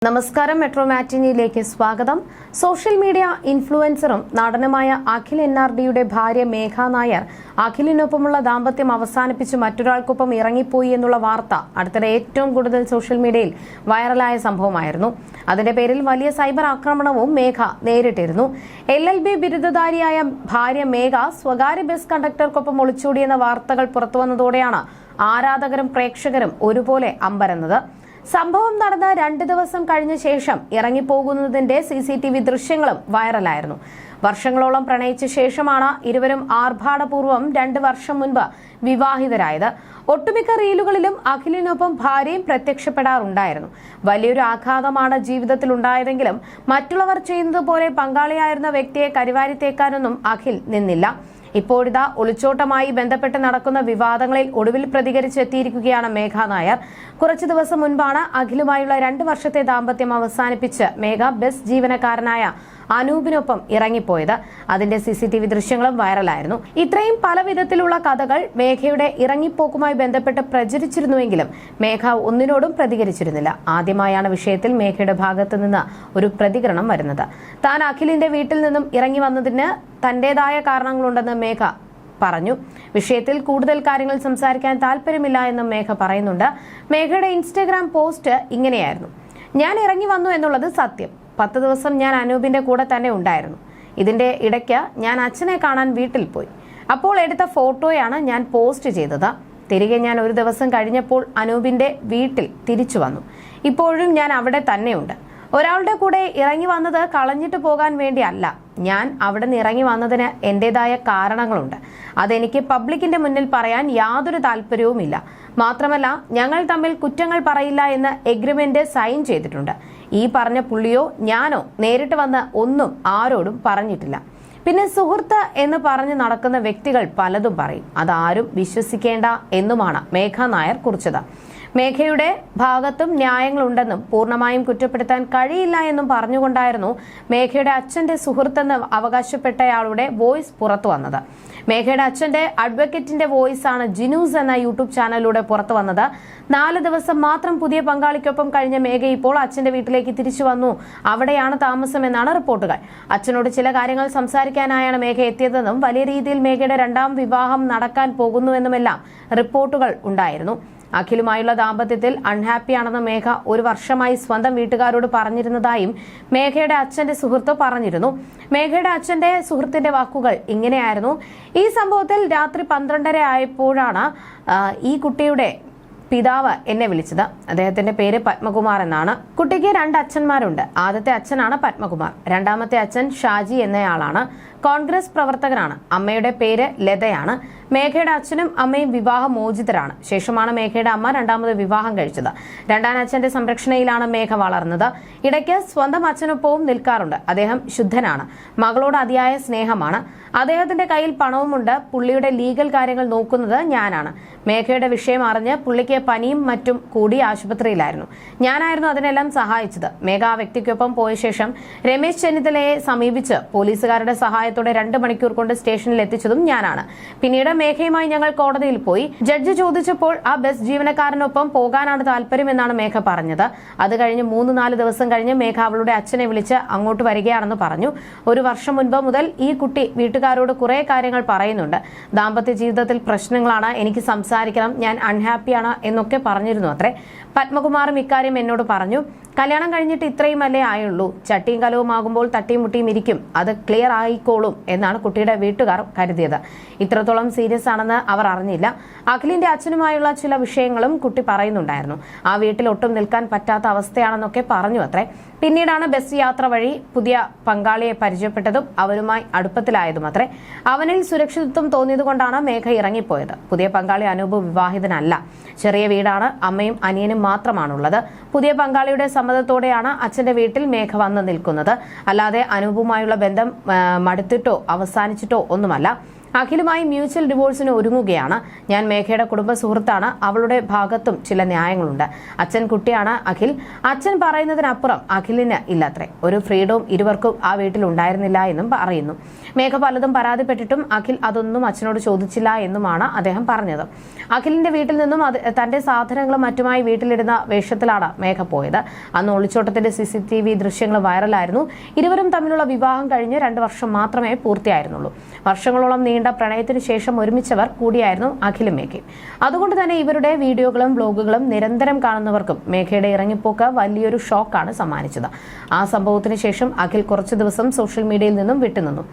നമസ്കാരം, മെട്രോ മാറ്റിനിയിലേക്ക് സ്വാഗതം. Social media ഇൻഫ്ലുവൻസറും നടനുമായ അഖിൽ NRDയുടെ ഭാര്യ മേഘ നായർ അഖിലിനൊപ്പമുള്ള ദാമ്പത്യം അവസാനിപ്പിച്ച് മറ്റൊരാൾക്കൊപ്പം ഇറങ്ങിപ്പോയി എന്നുള്ള വാർത്ത അടുത്തിടെ ഏറ്റവും കൂടുതൽ സോഷ്യൽ മീഡിയയിൽ വൈറലായ സംഭവമായിരുന്നു. അതിന്റെ പേരിൽ വലിയ സൈബർ ആക്രമണവും മേഘ നേരിട്ടിരുന്നു. LLB ബിരുദധാരിയായ ഭാര്യ മേഘ സ്വകാര്യ ബസ് കണ്ടക്ടർക്കൊപ്പം ഒളിച്ചോടിയെന്ന വാർത്തകൾ പുറത്തുവന്നതോടെയാണ് ആരാധകരും പ്രേക്ഷകരും ഒരുപോലെ അമ്പരന്നത്. സംഭവം നടന്ന 2 ദിവസം കഴിഞ്ഞ ശേഷം ഇറങ്ങിപ്പോകുന്നതിന്റെ CCTV ദൃശ്യങ്ങളും വൈറലായിരുന്നു. വർഷങ്ങളോളം പ്രണയിച്ച ശേഷമാണ് ഇരുവരും ആർഭാടപൂർവ്വം 2 വർഷം മുൻപ് വിവാഹിതരായത്. ഒട്ടുമിക്ക റീലുകളിലും അഖിലിനൊപ്പം ഭാര്യയും പ്രത്യക്ഷപ്പെടാറുണ്ടായിരുന്നു. വലിയൊരു ആഘാതമാണ് ജീവിതത്തിൽ ഉണ്ടായതെങ്കിലും മറ്റുള്ളവർ ചെയ്യുന്നത് പോലെ പങ്കാളിയായിരുന്ന വ്യക്തിയെ കരിവാരിത്തേക്കാനൊന്നും അഖിൽ നിന്നില്ല. ഇപ്പോഴിതാ ഒളിച്ചോട്ടമായി ബന്ധപ്പെട്ട് നടക്കുന്ന വിവാദങ്ങളിൽ ഒടുവിൽ പ്രതികരിച്ചെത്തിയിരിക്കുകയാണ് മേഘ നായർ. കുറച്ചു ദിവസം മുൻപാണ് അഖിലുമായുള്ള 2 വർഷത്തെ ദാമ്പത്യം അവസാനിപ്പിച്ച് മേഘ ബസ് ജീവനക്കാരനായ അനൂപിനൊപ്പം ഇറങ്ങിപ്പോയത്. അതിന്റെ CCTV ദൃശ്യങ്ങളും വൈറലായിരുന്നു. ഇത്രയും പല വിധത്തിലുള്ള കഥകൾ മേഘയുടെ ഇറങ്ങിപ്പോക്കുമായി ബന്ധപ്പെട്ട് പ്രചരിച്ചിരുന്നുവെങ്കിലും മേഘ ഒന്നിനോടും പ്രതികരിച്ചിരുന്നില്ല. ആദ്യമായാണ് വിഷയത്തിൽ മേഘയുടെ ഭാഗത്തു നിന്ന് ഒരു പ്രതികരണം വരുന്നത്. താൻ അഖിലിന്റെ വീട്ടിൽ നിന്നും ഇറങ്ങി വന്നതിന് തന്റേതായ കാരണങ്ങളുണ്ടെന്ന് മേഘ പറഞ്ഞു. വിഷയത്തിൽ കൂടുതൽ കാര്യങ്ങൾ സംസാരിക്കാൻ താല്പര്യമില്ല എന്നും മേഘ പറയുന്നുണ്ട്. മേഘയുടെ ഇൻസ്റ്റഗ്രാം പോസ്റ്റ് ഇങ്ങനെയായിരുന്നു: ഞാൻ ഇറങ്ങി വന്നു എന്നുള്ളത് സത്യം. 10 ദിവസം ഞാൻ അനൂപിന്റെ കൂടെ തന്നെ ഉണ്ടായിരുന്നു. ഇതിന്റെ ഇടയ്ക്ക് ഞാൻ അച്ഛനെ കാണാൻ വീട്ടിൽ പോയി. അപ്പോൾ എടുത്ത ഫോട്ടോയാണ് ഞാൻ പോസ്റ്റ് ചെയ്തത്. തിരികെ ഞാൻ 1 ദിവസം കഴിഞ്ഞപ്പോൾ അനൂപിന്റെ വീട്ടിൽ തിരിച്ചു വന്നു. ഇപ്പോഴും ഞാൻ അവിടെ തന്നെയുണ്ട്. ഒരാളുടെ കൂടെ ഇറങ്ങി വന്നത് കളഞ്ഞിട്ട് പോകാൻ വേണ്ടിയല്ല. ഞാൻ അവിടെ നിന്ന് ഇറങ്ങി വന്നതിന് എന്റേതായ കാരണങ്ങളുണ്ട്. അതെനിക്ക് പബ്ലിക്കിന്റെ മുന്നിൽ പറയാൻ യാതൊരു താല്പര്യവുമില്ല. മാത്രമല്ല, ഞങ്ങൾ തമ്മിൽ കുറ്റങ്ങൾ പറയില്ല എന്ന് എഗ്രിമെന്റ് സൈൻ ചെയ്തിട്ടുണ്ട്. ഈ പറഞ്ഞ പുള്ളിയോ ഞാനോ നേരിട്ട് വന്ന് ഒന്നും ആരോടും പറഞ്ഞിട്ടില്ല. പിന്നെ സുഹൃത്ത് എന്ന് പറഞ്ഞ് നടക്കുന്ന വ്യക്തികൾ പലതും പറയും. അതാരും വിശ്വസിക്കേണ്ട എന്നുമാണ് മേഘ നായർ കുറിച്ചത്. മേഘയുടെ ഭാഗത്തും ന്യായങ്ങളുണ്ടെന്നും പൂർണ്ണമായും കുറ്റപ്പെടുത്താൻ കഴിയില്ല എന്നും പറഞ്ഞുകൊണ്ടായിരുന്നു മേഘയുടെ അച്ഛന്റെ സുഹൃത്തെന്ന് അവകാശപ്പെട്ടയാളുടെ വോയിസ് പുറത്തു വന്നത്. മേഘയുടെ അച്ഛന്റെ അഡ്വക്കേറ്റിന്റെ വോയിസ് ആണ് ജിനൂസ് എന്ന യൂട്യൂബ് ചാനലിലൂടെ പുറത്തു വന്നത്. 4 ദിവസം മാത്രം പുതിയ പങ്കാളിക്കൊപ്പം കഴിഞ്ഞ മേഘ ഇപ്പോൾ അച്ഛന്റെ വീട്ടിലേക്ക് തിരിച്ചു വന്നു. അവിടെയാണ് താമസം എന്നാണ് റിപ്പോർട്ടുകൾ. അച്ഛനോട് ചില കാര്യങ്ങൾ സംസാരിക്കാനായാണ് മേഘ എത്തിയതെന്നും വലിയ രീതിയിൽ മേഘയുടെ 2ാം വിവാഹം നടക്കാൻ പോകുന്നുവെന്നുമെല്ലാം റിപ്പോർട്ടുകൾ ഉണ്ടായിരുന്നു. അഖിലുമായുള്ള ദാമ്പത്യത്തിൽ അൺഹാപ്പിയാണെന്ന് മേഘ 1 വർഷമായി സ്വന്തം വീട്ടുകാരോട് പറഞ്ഞിരുന്നതായും മേഘയുടെ അച്ഛന്റെ സുഹൃത്ത് പറഞ്ഞിരുന്നു. മേഘയുടെ അച്ഛന്റെ സുഹൃത്തിന്റെ വാക്കുകൾ ഇങ്ങനെയായിരുന്നു: ഈ സംഭവത്തിൽ രാത്രി 12:30 ആയപ്പോഴാണ് ഈ കുട്ടിയുടെ പിതാവ് എന്നെ വിളിച്ചത്. അദ്ദേഹത്തിന്റെ പേര് പത്മകുമാർ എന്നാണ്. കുട്ടിക്ക് 2 അച്ഛന്മാരുണ്ട്. ആദ്യത്തെ അച്ഛനാണ് പത്മകുമാർ. 2ാമത്തെ അച്ഛൻ ഷാജി എന്നയാളാണ്. കോൺഗ്രസ് പ്രവർത്തകനാണ്. അമ്മയുടെ പേര് ലതയാണ്. മേഘയുടെ അച്ഛനും അമ്മയും വിവാഹമോചിതരാണ്. ശേഷമാണ് മേഘയുടെ അമ്മ 2ാമത് വിവാഹം കഴിച്ചത്. 2ാം അച്ഛന്റെ സംരക്ഷണയിലാണ് മേഘ വളർന്നത്. ഇടയ്ക്ക് സ്വന്തം അച്ഛനൊപ്പവും നിൽക്കാറുണ്ട്. അദ്ദേഹം ശുദ്ധനാണ്. മകളോട് അതിയായ സ്നേഹമാണ്. അദ്ദേഹത്തിന്റെ കയ്യിൽ പണവുമുണ്ട്. പുള്ളിയുടെ ലീഗൽ കാര്യങ്ങൾ നോക്കുന്നത് ഞാനാണ്. മേഘയുടെ വിഷയം അറിഞ്ഞ് പുള്ളിക്ക് പനിയും മറ്റും കൂടി ആശുപത്രിയിലായിരുന്നു. ഞാനായിരുന്നു അതിനെല്ലാം സഹായിച്ചത്. മേഘ ആ വ്യക്തിക്കൊപ്പം പോയ ശേഷം രമേശ് ചെന്നിത്തലയെ സമീപിച്ച് പോലീസുകാരുടെ സഹായത്തോടെ 2 മണിക്കൂർ കൊണ്ട് സ്റ്റേഷനിൽ എത്തിച്ചതും ഞാനാണ്. പിന്നീട് മേഘയുമായി ഞങ്ങൾ കോടതിയിൽ പോയി. ജഡ്ജി ചോദിച്ചപ്പോൾ ആ ബസ് ജീവനക്കാരനൊപ്പം പോകാനാണ് താല്പര്യമെന്നാണ് മേഘ പറഞ്ഞത്. അത് കഴിഞ്ഞ് 3-4 ദിവസം കഴിഞ്ഞ് മേഘ അവളുടെ അച്ഛനെ വിളിച്ച് അങ്ങോട്ട് വരികയാണെന്ന് പറഞ്ഞു. 1 വർഷം മുൻപ് മുതൽ ഈ കുട്ടി വീട്ടുകാരോട് കുറെ കാര്യങ്ങൾ പറയുന്നുണ്ട്. ദാമ്പത്യ ജീവിതത്തിൽ പ്രശ്നങ്ങളാണ്, എനിക്ക് സംസാരിക്കണം, ഞാൻ അൺഹാപ്പിയാണ് എന്നൊക്കെ പറഞ്ഞിരുന്നു അത്രേ. പത്മകുമാറും ഇക്കാര്യം എന്നോട് പറഞ്ഞു. കല്യാണം കഴിഞ്ഞിട്ട് ഇത്രയും അല്ലേ ആയുള്ളൂ. ചട്ടിയും കലവും ആകുമ്പോൾ തട്ടിയും മുട്ടിയും ഇരിക്കും. അത് ക്ലിയർ ആയിക്കോളും എന്നാണ് കുട്ടിയുടെ വീട്ടുകാർ കരുതിയത്. ഇത്രത്തോളം സീരിയസ് ആണെന്ന് അവർ അറിഞ്ഞില്ല. അഖിലിന്റെ അച്ഛനുമായുള്ള ചില വിഷയങ്ങളും കുട്ടി പറയുന്നുണ്ടായിരുന്നു. ആ വീട്ടിൽ ഒട്ടും നിൽക്കാൻ പറ്റാത്ത അവസ്ഥയാണെന്നൊക്കെ പറഞ്ഞു അത്രേ. പിന്നീടാണ് ബസ് യാത്ര വഴി പുതിയ പങ്കാളിയെ പരിചയപ്പെട്ടതും അവരുമായി അടുപ്പത്തിലായതും അത്രേ. അവനിൽ സുരക്ഷിതത്വം തോന്നിയതുകൊണ്ടാണ് മേഘ ഇറങ്ങിപ്പോയത്. പുതിയ പങ്കാളി അനൂപ് വിവാഹിതനല്ല. ചെറിയ വീടാണ്. അമ്മയും അനിയനും മാത്രമാണുള്ളത്. പുതിയ പങ്കാളിയുടെ സമ്മതത്തോടെയാണ് അച്ഛന്റെ വീട്ടിൽ മേഘ വന്ന് നിൽക്കുന്നത്. അല്ലാതെ അനൂപുമായുള്ള ബന്ധം മടുത്തിട്ടോ അവസാനിച്ചിട്ടോ ഒന്നുമല്ല. അഖിലുമായി മ്യൂച്വൽ ഡിവോഴ്സിന് ഒരുങ്ങുകയാണ്. ഞാൻ മേഘയുടെ കുടുംബ സുഹൃത്താണ്. അവളുടെ ഭാഗത്തും ചില ന്യായങ്ങളുണ്ട്. അച്ഛൻ കുട്ടിയാണ് അഖിൽ. അച്ഛൻ പറയുന്നതിനപ്പുറം അഖിലിന് ഇല്ലത്രേ. ഒരു ഫ്രീഡവും ഇരുവർക്കും ആ വീട്ടിൽ ഉണ്ടായിരുന്നില്ല എന്നും പറയുന്നു. മേഘ പലതും പരാതിപ്പെട്ടിട്ടും അഖിൽ അതൊന്നും അച്ഛനോട് ചോദിച്ചില്ല എന്നുമാണ് അദ്ദേഹം പറഞ്ഞത്. അഖിലിന്റെ വീട്ടിൽ നിന്നും തന്റെ സാധനങ്ങളും മറ്റുമായി വീട്ടിലിടുന്ന വേഷത്തിലാണ് മേഘ പോയത്. അന്ന് ഒളിച്ചോട്ടത്തിന്റെ CCTV ദൃശ്യങ്ങൾ വൈറലായിരുന്നു. ഇരുവരും തമ്മിലുള്ള വിവാഹം കഴിഞ്ഞ് 2 വർഷം മാത്രമേ പൂർത്തിയായിരുന്നുള്ളൂ. വർഷങ്ങളോളം നീണ്ട പ്രണയത്തിന് ശേഷം ഒരുമിച്ചവർ കൂടിയായിരുന്നു അഖിലും മേഘയും. അതുകൊണ്ട് തന്നെ ഇവരുടെ വീഡിയോകളും ബ്ലോഗുകളും നിരന്തരം കാണുന്നവർക്കും മേഘയുടെ ഇറങ്ങിപ്പോക്ക് വലിയൊരു ഷോക്കാണ് സമ്മാനിച്ചത്. ആ സംഭവത്തിന് ശേഷം അഖിൽ കുറച്ചു ദിവസം സോഷ്യൽ മീഡിയയിൽ നിന്നും വിട്ടുനിന്നു.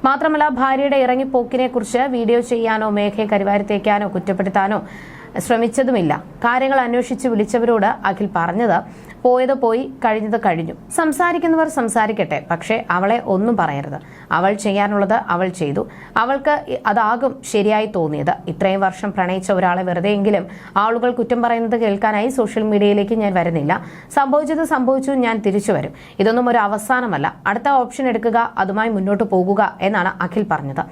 മാത്രമല്ല, ഭാര്യയുടെ ഇറങ്ങിപ്പോക്കിനെ കുറിച്ച് വീഡിയോ ചെയ്യാനോ മേഘയെ കരിവാരിത്തേക്കാനോ കുറ്റപ്പെടുത്താനോ ശ്രമിച്ചതുമില്ല. കാര്യങ്ങൾ അന്വേഷിച്ച് വിളിച്ചവരോട് അഖിൽ പറഞ്ഞത് പോയത് പോയി, കഴിഞ്ഞത് കഴിഞ്ഞു. സംസാരിക്കുന്നവർ സംസാരിക്കട്ടെ, പക്ഷേ അവളെ ഒന്നും പറയരുത്. അവൾ ചെയ്യാനുള്ളത് അവൾ ചെയ്തു. അവൾക്ക് അതാകും ശരിയായി തോന്നിയത്. ഇത്രയും വർഷം പ്രണയിച്ച ഒരാളെ വെറുതെയെങ്കിലും ആളുകൾ കുറ്റം പറയുന്നത് കേൾക്കാനായി സോഷ്യൽ മീഡിയയിലേക്ക് ഞാൻ വരുന്നില്ല. സംഭവിച്ചത് സംഭവിച്ചു, ഞാൻ തിരിച്ചു വരും. ഇതൊന്നും ഒരു അവസാനമല്ല. അടുത്ത ഓപ്ഷൻ എടുക്കുക, അതുമായി മുന്നോട്ട് പോകുക എന്നാണ് അഖിൽ പറഞ്ഞത്.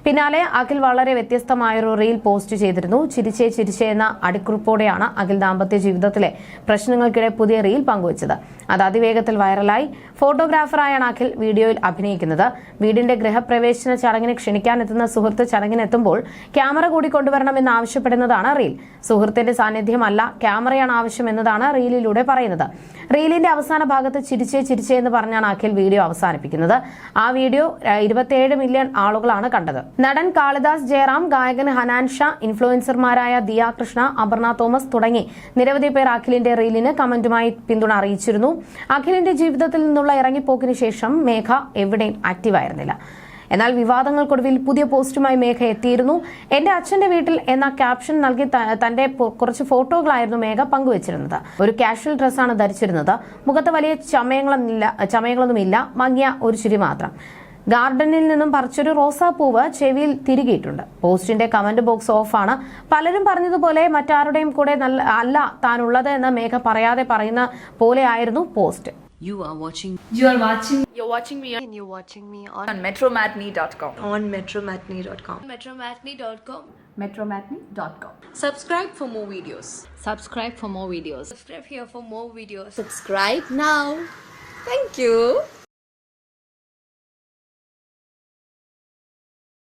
പിന്നാലെ അഖിൽ വളരെ വ്യത്യസ്തമായൊരു റീൽ പോസ്റ്റ് ചെയ്തിരുന്നു. ചിരിച്ചേ ചിരിച്ചേ എന്ന അടിക്കുറിപ്പോടെയാണ് അഖിൽ ദാമ്പത്യ ജീവിതത്തിലെ പ്രശ്നങ്ങൾക്കിടെ പുതിയ റീൽ പങ്കുവച്ചത്. അത് അതിവേഗത്തിൽ വൈറലായി. ഫോട്ടോഗ്രാഫറായാണ് അഖിൽ വീഡിയോയിൽ അഭിനയിക്കുന്നത്. വീടിന്റെ ഗൃഹപ്രവേശന ചടങ്ങിന് ക്ഷണിക്കാനെത്തുന്ന സുഹൃത്ത് ചടങ്ങിനെത്തുമ്പോൾ ക്യാമറ കൂടി കൊണ്ടുവരണമെന്ന് ആവശ്യപ്പെടുന്നതാണ് റീൽ. സുഹൃത്തിന്റെ സാന്നിധ്യമല്ല, ക്യാമറയാണ് ആവശ്യമെന്നതാണ് റീലിലൂടെ പറയുന്നത്. റീലിന്റെ അവസാന ഭാഗത്ത് ചിരിച്ചേ ചിരിച്ചേ എന്ന് പറഞ്ഞാണ് അഖിൽ വീഡിയോ അവസാനിപ്പിക്കുന്നത്. ആ വീഡിയോ 27 മില്യൺ ആളുകളാണ് കണ്ടത്. നടൻ കാളിദാസ് ജയറാം, ഗായകൻ ഹനാൻ ഷാ, ഇൻഫ്ലുവൻസർമാരായ ദിയ കൃഷ്ണ, അപർണ തോമസ് തുടങ്ങി നിരവധി പേർ അഖിലിന്റെ റീലിന് കമന്റുമായി പിന്തുണ അറിയിച്ചിരുന്നു. അഖിലിന്റെ ജീവിതത്തിൽ നിന്നുള്ള ഇറങ്ങിപ്പോക്കിന് ശേഷം മേഘ എവിടെയും ആക്റ്റീവായിരുന്നില്ല. എന്നാൽ വിവാദങ്ങൾക്കൊടുവിൽ പുതിയ പോസ്റ്റുമായി മേഘ എത്തിയിരുന്നു. എന്റെ അച്ഛന്റെ വീട്ടിൽ എന്ന ക്യാപ്ഷൻ നൽകി തന്റെ കുറച്ച് ഫോട്ടോകളായിരുന്നു മേഘ പങ്കുവച്ചിരുന്നത്. ഒരു കാഷ്വൽ ഡ്രസ്സാണ് ധരിച്ചിരുന്നത്. മുഖത്ത് വലിയ ചമയങ്ങളൊന്നുമില്ല, മങ്ങിയ ഒരു ചിരി മാത്രം. ഗാർഡനിൽ നിന്നും പറിച്ചൊരു റോസാപ്പൂവ് ചെവിയിൽ തിരികിയിട്ടുണ്ട്. പോസ്റ്റിന്റെ കമന്റ് ബോക്സ് ഓഫാണ്. പലരും പറഞ്ഞതുപോലെ മറ്റാരുടെയും കൂടെ അല്ല താനുള്ളത് എന്ന് മേഘ പറയാതെ പറയുന്ന പോലെയായിരുന്നു post. You're watching me on metromatney.com. metromatney.com. Subscribe for more videos. Subscribe for more videos. Subscribe here for more videos. Subscribe now. Thank you.